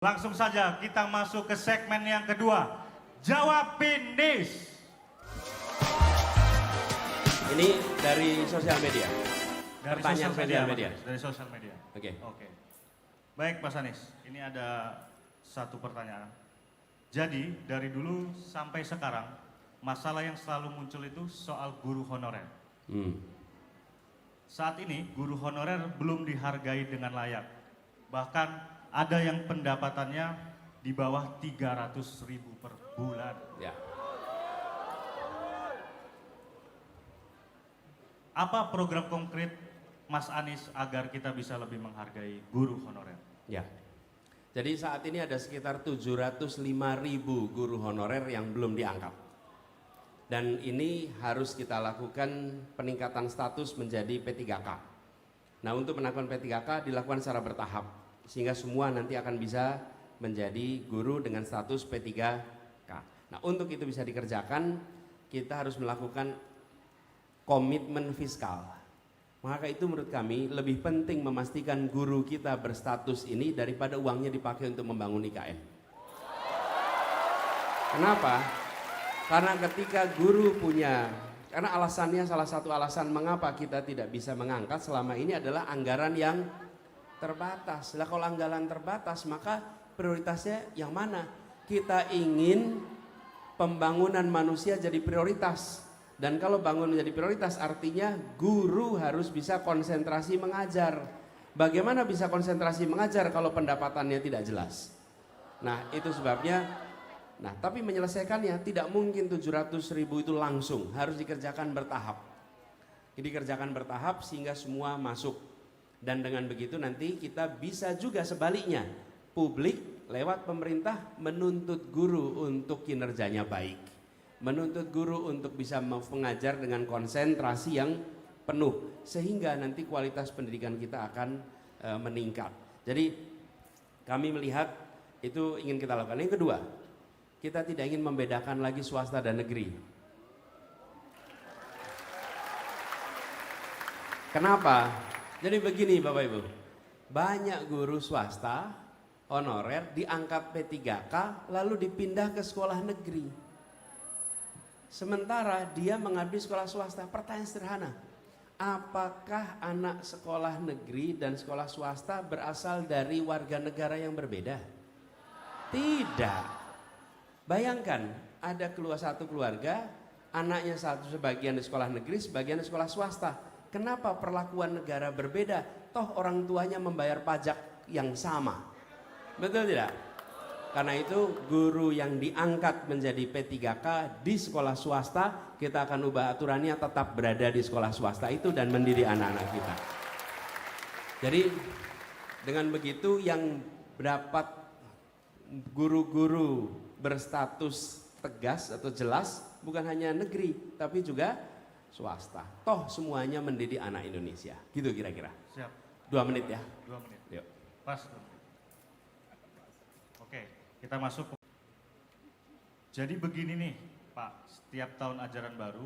Langsung saja kita masuk ke segmen yang kedua. Jawab Pindes. Ini dari sosial media. Dari Pertanyaan sosial media. Dari sosial media. Oke. Baik Mas Anies, ini ada satu pertanyaan. Jadi dari dulu sampai sekarang masalah yang selalu muncul itu soal guru honorer. Saat ini guru honorer belum dihargai dengan layak. Bahkan ada yang pendapatannya di bawah 300.000 per bulan. Ya. Apa program konkret Mas Anies agar kita bisa lebih menghargai guru honorer? Ya. Jadi saat ini ada sekitar 705.000 guru honorer yang belum diangkat. Dan ini harus kita lakukan peningkatan status menjadi P3K. Nah, untuk menaikkan P3K dilakukan secara bertahap sehingga semua nanti akan bisa menjadi guru dengan status P3K. Nah, untuk itu bisa dikerjakan, kita harus melakukan komitmen fiskal. Maka itu menurut kami lebih penting memastikan guru kita berstatus ini daripada uangnya dipakai untuk membangun IKN. Kenapa? Karena ketika guru karena alasannya, salah satu alasan mengapa kita tidak bisa mengangkat selama ini adalah anggaran yang terbatas. Lah kalau anggaran terbatas maka prioritasnya yang mana? Kita ingin pembangunan manusia jadi prioritas. Dan kalau bangun menjadi prioritas artinya guru harus bisa konsentrasi mengajar. Bagaimana bisa konsentrasi mengajar kalau pendapatannya tidak jelas? Nah itu sebabnya, tapi menyelesaikannya tidak mungkin 700.000 itu langsung, harus dikerjakan bertahap. Dikerjakan bertahap sehingga semua masuk. Dan dengan begitu nanti kita bisa juga sebaliknya, publik lewat pemerintah menuntut guru untuk kinerjanya baik. Menuntut guru untuk bisa mengajar dengan konsentrasi yang penuh sehingga nanti kualitas pendidikan kita akan meningkat. Jadi kami melihat itu ingin kita lakukan. Yang kedua, kita tidak ingin membedakan lagi swasta dan negeri. Kenapa? Jadi begini Bapak Ibu, banyak guru swasta honorer diangkat P3K lalu dipindah ke sekolah negeri. Sementara dia mengabdi sekolah swasta. Pertanyaan sederhana, apakah anak sekolah negeri dan sekolah swasta berasal dari warga negara yang berbeda? Tidak. Bayangkan ada satu keluarga, anaknya sebagian di sekolah negeri, sebagian di sekolah swasta. Kenapa perlakuan negara berbeda? Toh orang tuanya membayar pajak yang sama. Betul tidak? Karena itu guru yang diangkat menjadi P3K di sekolah swasta, kita akan ubah aturannya tetap berada di sekolah swasta itu dan mendidik anak-anak kita. Jadi dengan begitu yang dapat guru-guru berstatus tegas atau jelas bukan hanya negeri tapi juga swasta. Toh semuanya mendidik anak Indonesia. Gitu kira-kira. Siap. 2 menit ya. 2 menit. Yuk. Pas. Oke, kita masuk. Jadi begini nih, Pak. Setiap tahun ajaran baru,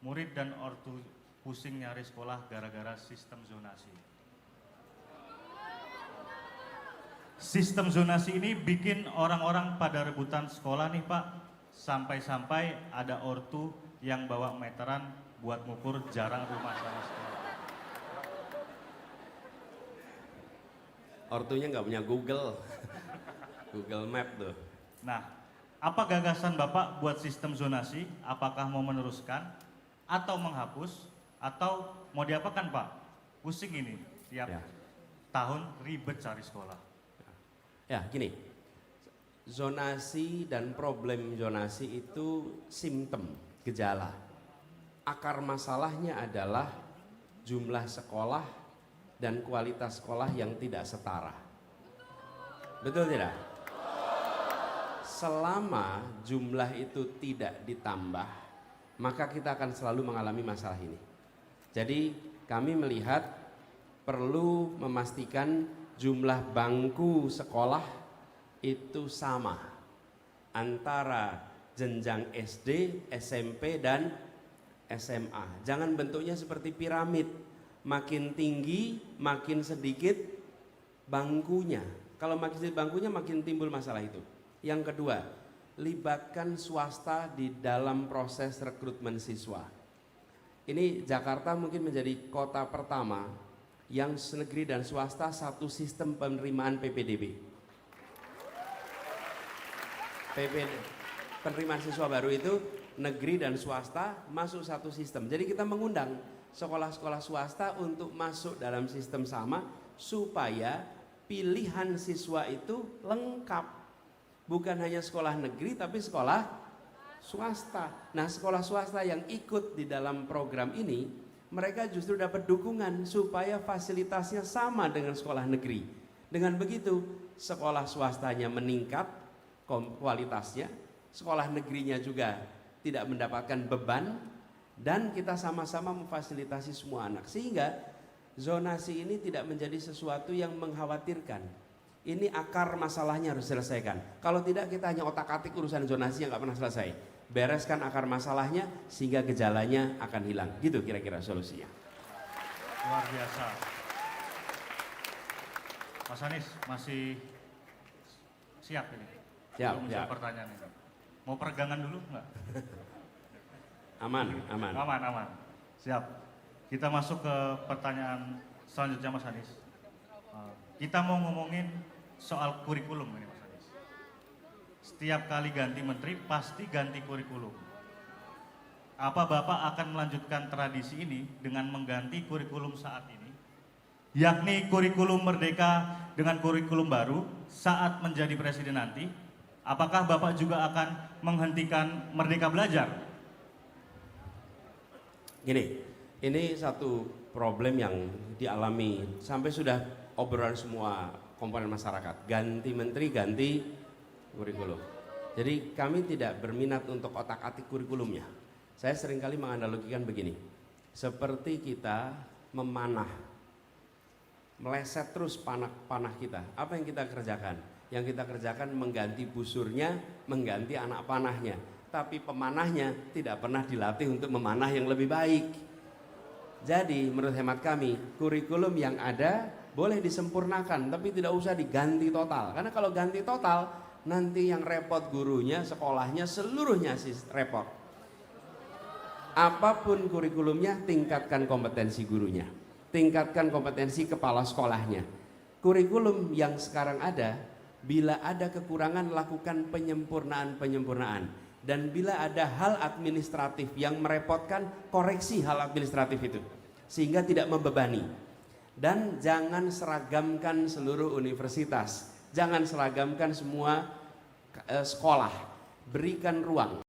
murid dan ortu pusing nyari sekolah gara-gara sistem zonasi. Sistem zonasi ini bikin orang-orang pada rebutan sekolah nih, Pak. Sampai-sampai ada ortu yang bawa meteran buat ngukur jarak rumah sama sekolah. Ortunya nggak punya Google. Google Map tuh. Nah, apa gagasan Bapak buat sistem zonasi? Apakah mau meneruskan atau menghapus atau mau diapakan Pak? Pusing ini tiap tahun ribet cari sekolah. Ya gini, zonasi dan problem zonasi itu simptom, gejala. Akar masalahnya adalah jumlah sekolah dan kualitas sekolah yang tidak setara. Betul tidak? Selama jumlah itu tidak ditambah, maka kita akan selalu mengalami masalah ini. Jadi kami melihat perlu memastikan jumlah bangku sekolah itu sama antara jenjang SD, SMP, dan SMA. Jangan bentuknya seperti piramid, makin tinggi makin sedikit bangkunya. Kalau makin sedikit bangkunya makin timbul masalah itu. Yang kedua, libatkan swasta di dalam proses rekrutmen siswa. Ini Jakarta mungkin menjadi kota pertama yang negeri dan swasta satu sistem penerimaan PPDB. Penerimaan siswa baru itu negeri dan swasta masuk satu sistem. Jadi kita mengundang sekolah-sekolah swasta untuk masuk dalam sistem sama supaya pilihan siswa itu lengkap. Bukan hanya sekolah negeri tapi sekolah swasta. Nah, sekolah swasta yang ikut di dalam program ini, mereka justru dapat dukungan supaya fasilitasnya sama dengan sekolah negeri. Dengan begitu, sekolah swastanya meningkat kualitasnya, sekolah negerinya juga tidak mendapatkan beban, dan kita sama-sama memfasilitasi semua anak. Sehingga zonasi ini tidak menjadi sesuatu yang mengkhawatirkan. Ini akar masalahnya harus diselesaikan. Kalau tidak, kita hanya otak-atik urusan zonasi yang nggak pernah selesai. Bereskan akar masalahnya sehingga gejalanya akan hilang. Gitu kira-kira solusinya. Luar biasa. Mas Anies masih siap ini? Siap, Belum siap. Pertanyaan ini. Mau peregangan dulu nggak? Aman, aman. Aman, aman. Siap. Kita masuk ke pertanyaan selanjutnya Mas Anies. Kita mau ngomongin soal kurikulum ini Mas Anies. Setiap kali ganti menteri pasti ganti kurikulum. Apa Bapak akan melanjutkan tradisi ini dengan mengganti kurikulum saat ini? Yakni kurikulum merdeka dengan kurikulum baru saat menjadi presiden nanti? Apakah Bapak juga akan menghentikan Merdeka Belajar? Gini, ini satu problem yang dialami sampai sudah obrolan semua komponen masyarakat. Ganti menteri, ganti kurikulum. Jadi kami tidak berminat untuk otak-atik kurikulumnya. Saya seringkali menganalogikan begini. Seperti kita memanah, meleset terus panah kita. Apa yang kita kerjakan? Yang kita kerjakan mengganti busurnya, mengganti anak panahnya. Tapi pemanahnya tidak pernah dilatih untuk memanah yang lebih baik. Jadi menurut hemat kami, kurikulum yang ada boleh disempurnakan, tapi tidak usah diganti total. Karena kalau ganti total, nanti yang repot gurunya, sekolahnya, seluruhnya sih repot. Apapun kurikulumnya, tingkatkan kompetensi gurunya, tingkatkan kompetensi kepala sekolahnya. Kurikulum yang sekarang ada, bila ada kekurangan lakukan penyempurnaan. Dan bila ada hal administratif yang merepotkan, koreksi hal administratif itu. Sehingga tidak membebani. Dan jangan seragamkan seluruh universitas. Jangan seragamkan semua sekolah. Berikan ruang.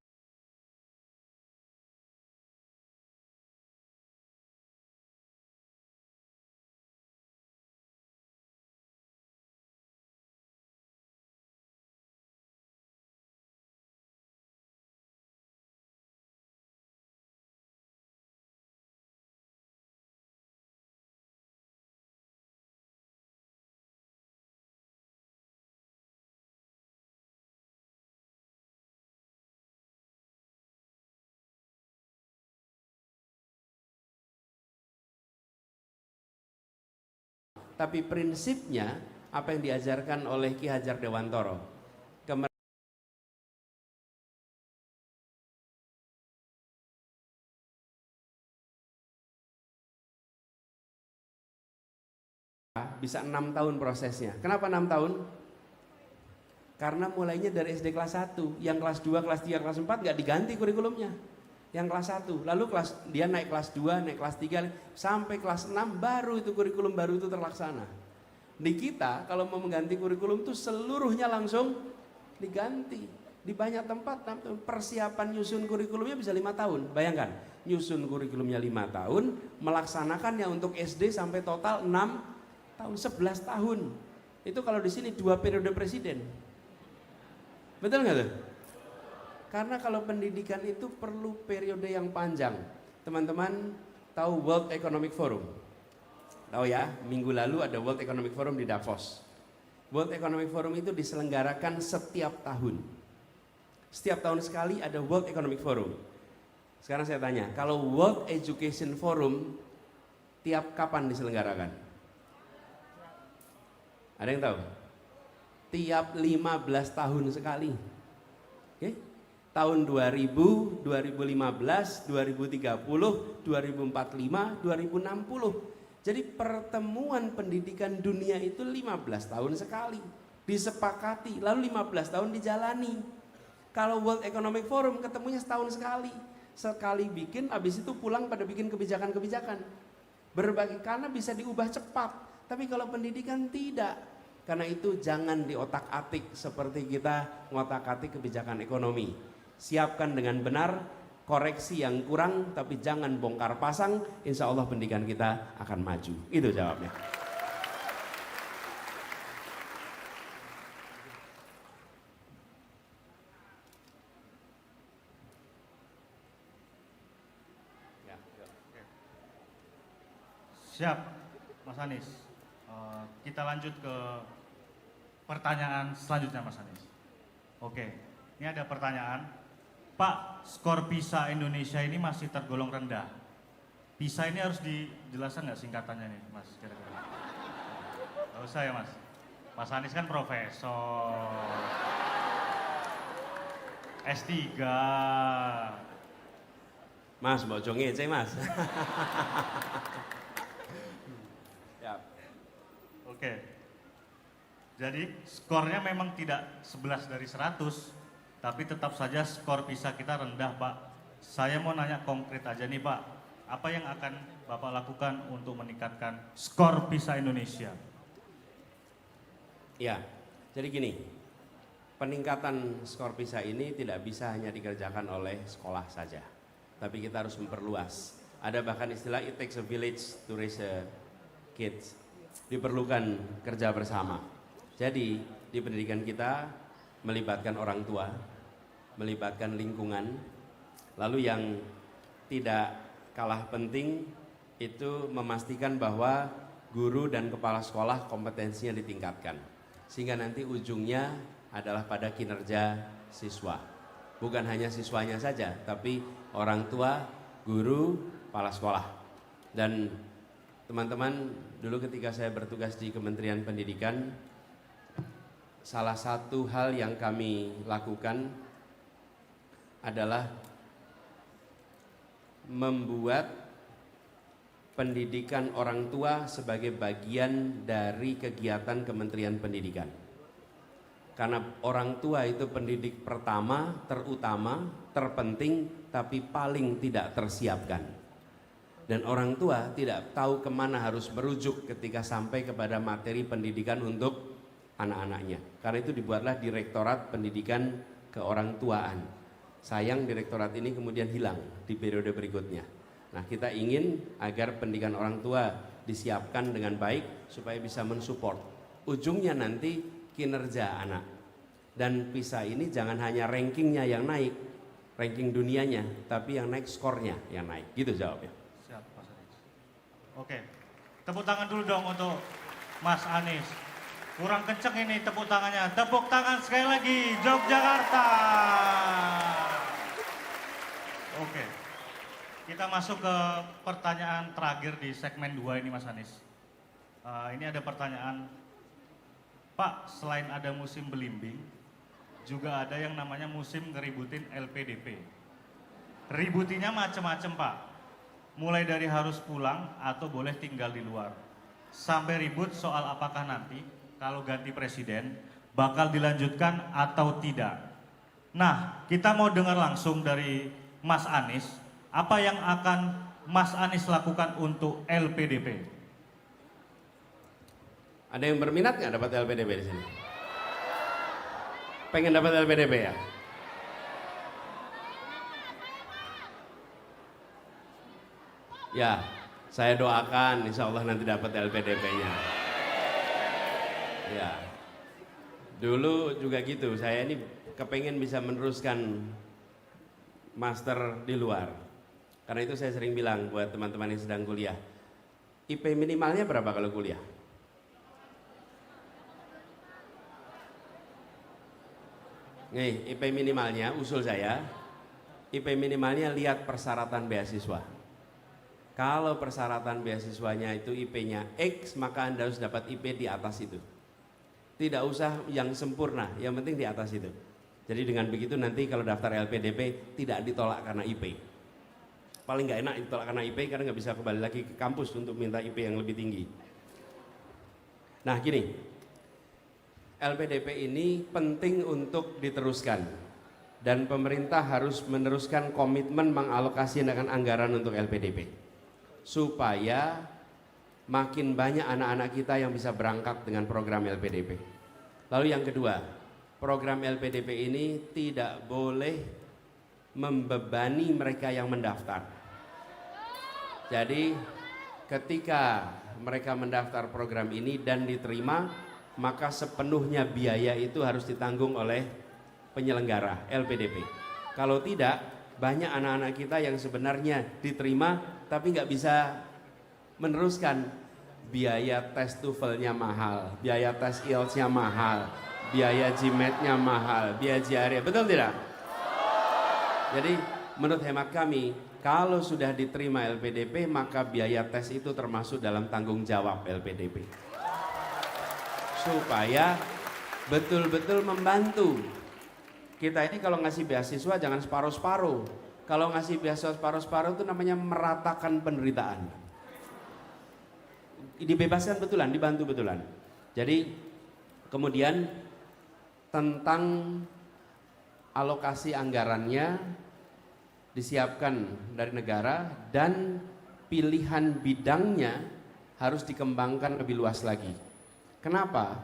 Tapi prinsipnya apa yang diajarkan oleh Ki Hajar Dewantoro, bisa 6 tahun prosesnya. Kenapa 6 tahun? Karena mulainya dari SD kelas 1, yang kelas 2, kelas 3, kelas 4 nggak diganti kurikulumnya. Yang kelas 1, lalu dia naik kelas 2, naik kelas 3, sampai kelas 6 baru itu kurikulum baru itu terlaksana. Di kita kalau mau mengganti kurikulum itu seluruhnya langsung diganti. Di banyak tempat persiapan nyusun kurikulumnya bisa 5 tahun. Bayangkan, nyusun kurikulumnya 5 tahun, melaksanakannya untuk SD sampai total 6 tahun, 11 tahun. Itu kalau di sini 2 periode presiden. Betul nggak tuh? Karena kalau pendidikan itu perlu periode yang panjang. Teman-teman tahu World Economic Forum? Tahu ya, minggu lalu ada World Economic Forum di Davos. World Economic Forum itu diselenggarakan setiap tahun. Setiap tahun sekali ada World Economic Forum. Sekarang saya tanya, kalau World Education Forum tiap kapan diselenggarakan? Ada yang tahu? tiap 15 tahun sekali. Oke? Tahun 2000, 2015, 2030, 2045, 2060. Jadi pertemuan pendidikan dunia itu 15 tahun sekali. Disepakati, lalu 15 tahun dijalani. Kalau World Economic Forum ketemunya setahun sekali. Sekali bikin, habis itu pulang pada bikin kebijakan-kebijakan. Berbagai, karena bisa diubah cepat. Tapi kalau pendidikan tidak. Karena itu jangan diotak-atik seperti kita ngotak-atik kebijakan ekonomi. Siapkan dengan benar, koreksi yang kurang, tapi jangan bongkar pasang, insya Allah pendidikan kita akan maju. Itu jawabnya. Siap, Mas Anies. Kita lanjut ke pertanyaan selanjutnya, Mas Anies. Oke, ini ada pertanyaan. Pak, skor PISA Indonesia ini masih tergolong rendah. PISA ini harus dijelaskan nggak singkatannya nih, Mas? Kira-kira. Nggak usah ya, Mas. Mas Anies kan profesor, S3. Mas, mau ngece Mas. Ya. Oke. Jadi skornya memang tidak 11 dari 100. Tapi tetap saja skor PISA kita rendah, Pak. Saya mau nanya konkret aja nih, Pak. Apa yang akan Bapak lakukan untuk meningkatkan skor PISA Indonesia? Ya, jadi gini, peningkatan skor PISA ini tidak bisa hanya dikerjakan oleh sekolah saja. Tapi kita harus memperluas. Ada bahkan istilah it takes a village to raise a kids. Diperlukan kerja bersama. Jadi di pendidikan kita melibatkan orang tua, melibatkan lingkungan, lalu yang tidak kalah penting itu memastikan bahwa guru dan kepala sekolah kompetensinya ditingkatkan, sehingga nanti ujungnya adalah pada kinerja siswa. Bukan hanya siswanya saja, tapi orang tua, guru, kepala sekolah. Dan teman-teman, dulu ketika saya bertugas di Kementerian Pendidikan, salah satu hal yang kami lakukan adalah membuat pendidikan orang tua sebagai bagian dari kegiatan Kementerian Pendidikan. Karena orang tua itu pendidik pertama, terutama, terpenting, tapi paling tidak tersiapkan. Dan orang tua tidak tahu kemana harus merujuk ketika sampai kepada materi pendidikan untuk anak-anaknya. Karena itu dibuatlah Direktorat Pendidikan Keorangtuaan. Sayang direktorat ini kemudian hilang di periode berikutnya. Nah, kita ingin agar pendidikan orang tua disiapkan dengan baik supaya bisa mensupport. Ujungnya nanti kinerja anak. Dan PISA ini jangan hanya rankingnya yang naik, ranking dunianya, tapi yang naik skornya yang naik. Gitu jawabnya. Siap, Mas Anies. Oke, tepuk tangan dulu dong untuk Mas Anies. Kurang kenceng ini tepuk tangannya. Tepuk tangan sekali lagi, Yogyakarta. Oke, kita masuk ke pertanyaan terakhir di segmen 2 ini, Mas Anies. Ini ada pertanyaan, Pak, selain ada musim belimbing, juga ada yang namanya musim ngeributin LPDP. Ributinya macam-macam, Pak. Mulai dari harus pulang atau boleh tinggal di luar. Sampai ribut soal apakah nanti kalau ganti presiden bakal dilanjutkan atau tidak. Nah, kita mau dengar langsung dari Mas Anies, apa yang akan Mas Anies lakukan untuk LPDP? Ada yang berminat nggak dapat LPDP di sini? Pengen dapat LPDP ya? Ya, saya doakan insya Allah nanti dapat LPDP-nya. Ya, dulu juga gitu, saya ini kepengen bisa meneruskan master di luar. Karena itu saya sering bilang buat teman-teman yang sedang kuliah, IP minimalnya berapa kalau kuliah? Nih, IP minimalnya, usul saya, IP minimalnya lihat persyaratan beasiswa. Kalau persyaratan beasiswanya itu IP-nya X, maka Anda harus dapat IP di atas itu. Tidak usah yang sempurna, yang penting di atas itu. Jadi dengan begitu nanti kalau daftar LPDP tidak ditolak karena IP. Paling nggak enak ditolak karena IP karena nggak bisa kembali lagi ke kampus untuk minta IP yang lebih tinggi. Nah gini, LPDP ini penting untuk diteruskan dan pemerintah harus meneruskan komitmen mengalokasikan anggaran untuk LPDP supaya makin banyak anak-anak kita yang bisa berangkat dengan program LPDP. Lalu yang kedua, program LPDP ini tidak boleh membebani mereka yang mendaftar. Jadi ketika mereka mendaftar program ini dan diterima, maka sepenuhnya biaya itu harus ditanggung oleh penyelenggara LPDP. Kalau tidak, banyak anak-anak kita yang sebenarnya diterima tapi nggak bisa meneruskan. Biaya tes TOEFL-nya mahal, biaya tes IELTS-nya mahal, biaya GMAT-nya mahal, biaya GRE, betul tidak? Jadi menurut hemat kami, kalau sudah diterima LPDP maka biaya tes itu termasuk dalam tanggung jawab LPDP. Supaya betul-betul membantu. Kita ini kalau ngasih beasiswa jangan separuh-separuh. Kalau ngasih beasiswa separuh-separuh itu namanya meratakan penderitaan. Dibebaskan betulan, dibantu betulan. Jadi kemudian tentang alokasi anggarannya disiapkan dari negara dan pilihan bidangnya harus dikembangkan lebih luas lagi. Kenapa?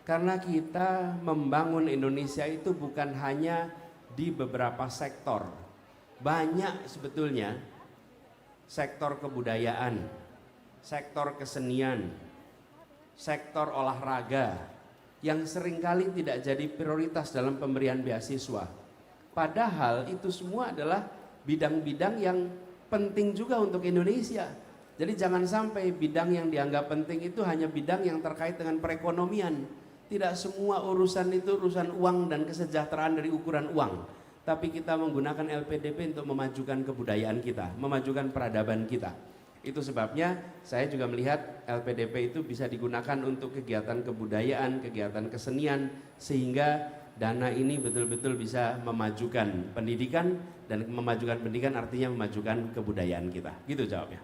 Karena kita membangun Indonesia itu bukan hanya di beberapa sektor. Banyak sebetulnya sektor kebudayaan, sektor kesenian, sektor olahraga yang seringkali tidak jadi prioritas dalam pemberian beasiswa. Padahal itu semua adalah bidang-bidang yang penting juga untuk Indonesia. Jadi jangan sampai bidang yang dianggap penting itu hanya bidang yang terkait dengan perekonomian. Tidak semua urusan itu urusan uang dan kesejahteraan dari ukuran uang. Tapi kita menggunakan LPDP untuk memajukan kebudayaan kita, memajukan peradaban kita. Itu sebabnya saya juga melihat LPDP itu bisa digunakan untuk kegiatan kebudayaan, kegiatan kesenian, sehingga dana ini betul-betul bisa memajukan pendidikan, dan memajukan pendidikan artinya memajukan kebudayaan kita. Gitu jawabnya.